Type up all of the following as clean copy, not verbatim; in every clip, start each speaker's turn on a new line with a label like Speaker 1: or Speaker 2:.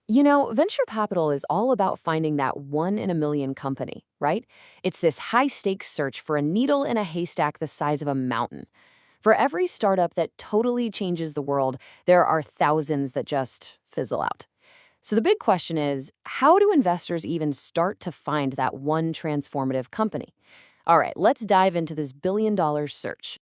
Speaker 1: Venture capital is all about finding that one in a million company, right? It's this high stakes search for a needle in a haystack the size of a mountain. For every startup that totally changes the world, there are thousands that just fizzle out. So the big question is, how do investors even start to find that one transformative company? All right, let's dive into this billion-dollar search.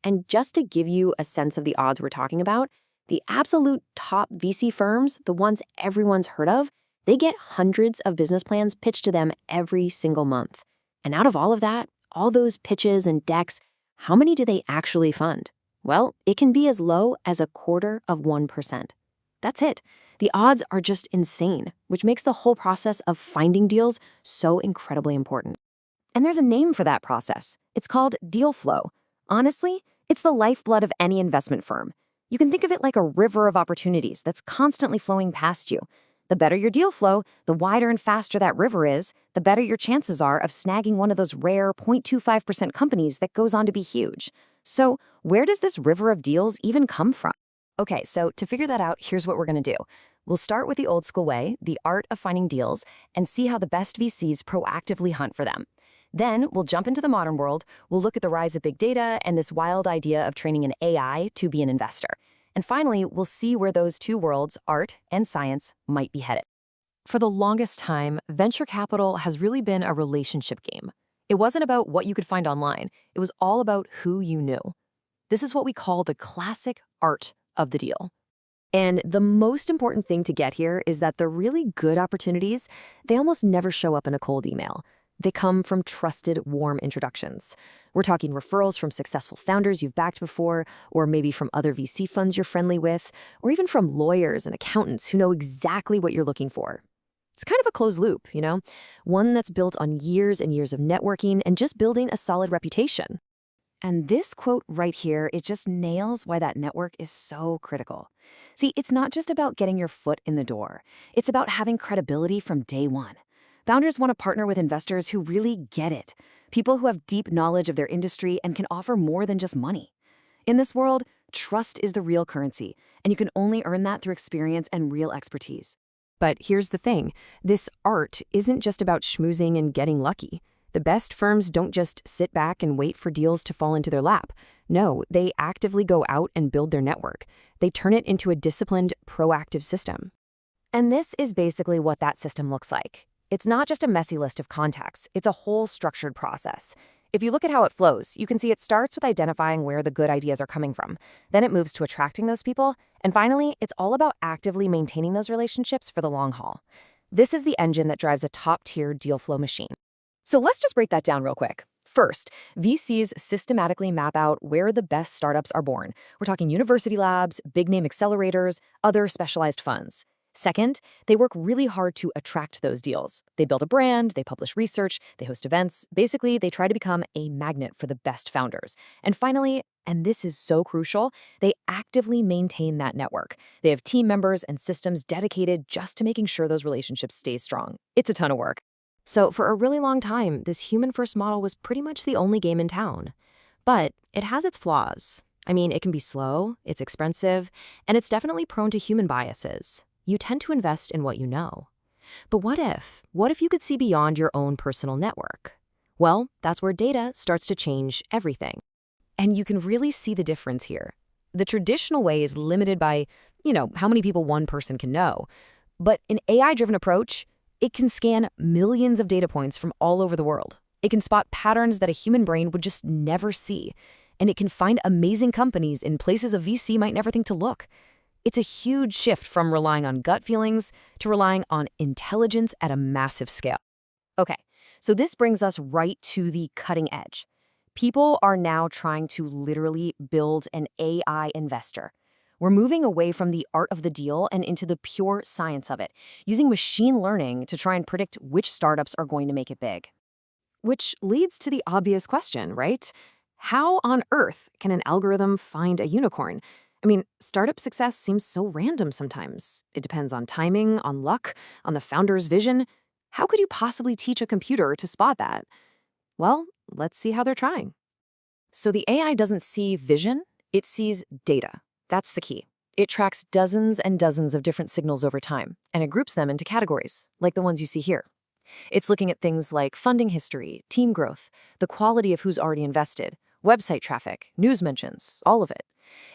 Speaker 1: And just to give you a sense of the odds we're talking about, the absolute top VC firms, the ones everyone's heard of, they get hundreds of business plans pitched to them every single month. And out of all of that, all those pitches and decks, how many do they actually fund? Well, it can be as low as 0.25%. That's it. The odds are just insane, which makes the whole process of finding deals so incredibly important. And there's a name for that process. It's called deal flow. Honestly, it's the lifeblood of any investment firm. You can think of it like a river of opportunities that's constantly flowing past you. The better your deal flow, the wider and faster that river is, the better your chances are of snagging one of those rare 0.25% companies that goes on to be huge. So, where does this river of deals even come from? Okay, so to figure that out, here's what we're going to do. We'll start with the old school way, the art of finding deals, and see how the best VCs proactively hunt for them. Then we'll jump into the modern world, we'll look at the rise of big data and this wild idea of training an AI to be an investor. And finally, we'll see where those two worlds, art and science, might be headed. For the longest time, venture capital has really been a relationship game. It wasn't about what you could find online, it was all about who you knew. This is what we call the classic art of the deal. And the most important thing to get here is that the really good opportunities, they almost never show up in a cold email. They come from trusted, warm introductions. We're talking referrals from successful founders you've backed before, or maybe from other VC funds you're friendly with, or even from lawyers and accountants who know exactly what you're looking for. It's kind of a closed loop, one that's built on years and years of networking and just building a solid reputation. And this quote right here, it just nails why that network is so critical. See, it's not just about getting your foot in the door. It's about having credibility from day one. Founders want to partner with investors who really get it, people who have deep knowledge of their industry and can offer more than just money. In this world, trust is the real currency, and you can only earn that through experience and real expertise. But here's the thing, this art isn't just about schmoozing and getting lucky. The best firms don't just sit back and wait for deals to fall into their lap. No, they actively go out and build their network. They turn it into a disciplined, proactive system. And this is basically what that system looks like. It's not just a messy list of contacts, it's a whole structured process. If you look at how it flows, you can see it starts with identifying where the good ideas are coming from. Then it moves to attracting those people. And finally, it's all about actively maintaining those relationships for the long haul. This is the engine that drives a top-tier deal flow machine. So let's just break that down real quick. First, VCs systematically map out where the best startups are born. We're talking university labs, big-name accelerators, other specialized funds. Second, they work really hard to attract those deals. They build a brand, they publish research, they host events. Basically, they try to become a magnet for the best founders. And finally, and this is so crucial, they actively maintain that network. They have team members and systems dedicated just to making sure those relationships stay strong. It's a ton of work. So for a really long time, this human-first model was pretty much the only game in town. But it has its flaws. I mean, it can be slow, it's expensive, and it's definitely prone to human biases. You tend to invest in what you know. But what if? What if you could see beyond your own personal network? Well, that's where data starts to change everything. And you can really see the difference here. The traditional way is limited by, how many people one person can know. But an AI-driven approach, it can scan millions of data points from all over the world. It can spot patterns that a human brain would just never see. And it can find amazing companies in places a VC might never think to look. It's a huge shift from relying on gut feelings to relying on intelligence at a massive scale. Okay, so this brings us right to the cutting edge. People are now trying to literally build an AI investor. We're moving away from the art of the deal and into the pure science of it, using machine learning to try and predict which startups are going to make it big. Which leads to the obvious question, right? How on earth can an algorithm find a unicorn? I mean, startup success seems so random sometimes. It depends on timing, on luck, on the founder's vision. How could you possibly teach a computer to spot that? Well, let's see how they're trying. So the AI doesn't see vision, it sees data. That's the key. It tracks dozens and dozens of different signals over time, and it groups them into categories, like the ones you see here. It's looking at things like funding history, team growth, the quality of who's already invested, website traffic, news mentions, all of it.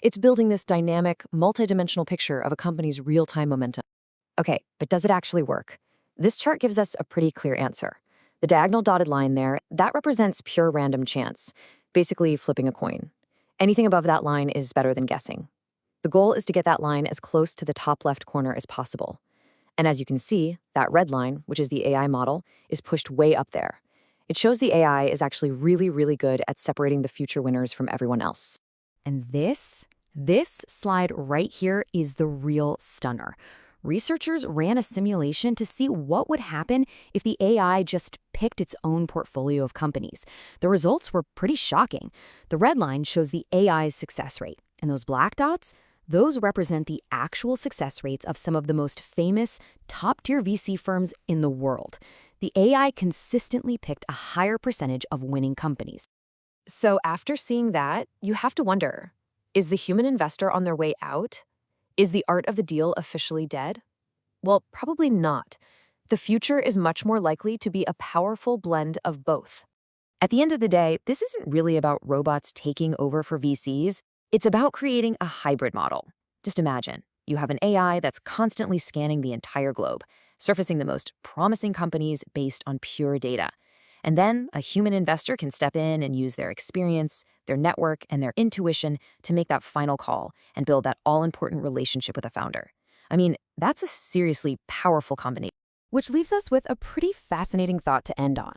Speaker 1: It's building this dynamic, multidimensional picture of a company's real-time momentum. Okay, but does it actually work? This chart gives us a pretty clear answer. The diagonal dotted line there, that represents pure random chance, basically flipping a coin. Anything above that line is better than guessing. The goal is to get that line as close to the top left corner as possible. And as you can see, that red line, which is the AI model, is pushed way up there. It shows the AI is actually really, really good at separating the future winners from everyone else. And this slide right here is the real stunner. Researchers ran a simulation to see what would happen if the AI just picked its own portfolio of companies. The results were pretty shocking. The red line shows the AI's success rate, and those black dots, those represent the actual success rates of some of the most famous, top-tier VC firms in the world. The AI consistently picked a higher percentage of winning companies. So after seeing that, you have to wonder, is the human investor on their way out? Is the art of the deal officially dead? Well, probably not. The future is much more likely to be a powerful blend of both. At the end of the day, this isn't really about robots taking over for VCs. It's about creating a hybrid model. Just imagine, you have an AI that's constantly scanning the entire globe, surfacing the most promising companies based on pure data. And then a human investor can step in and use their experience, their network, and their intuition to make that final call and build that all-important relationship with a founder. I mean, that's a seriously powerful combination. Which leaves us with a pretty fascinating thought to end on.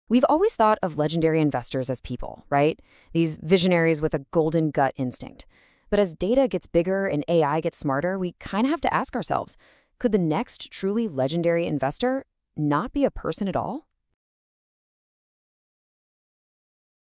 Speaker 1: We've always thought of legendary investors as people, right? These visionaries with a golden gut instinct. But as data gets bigger and AI gets smarter, we kind of have to ask ourselves, could the next truly legendary investor not be a person at all?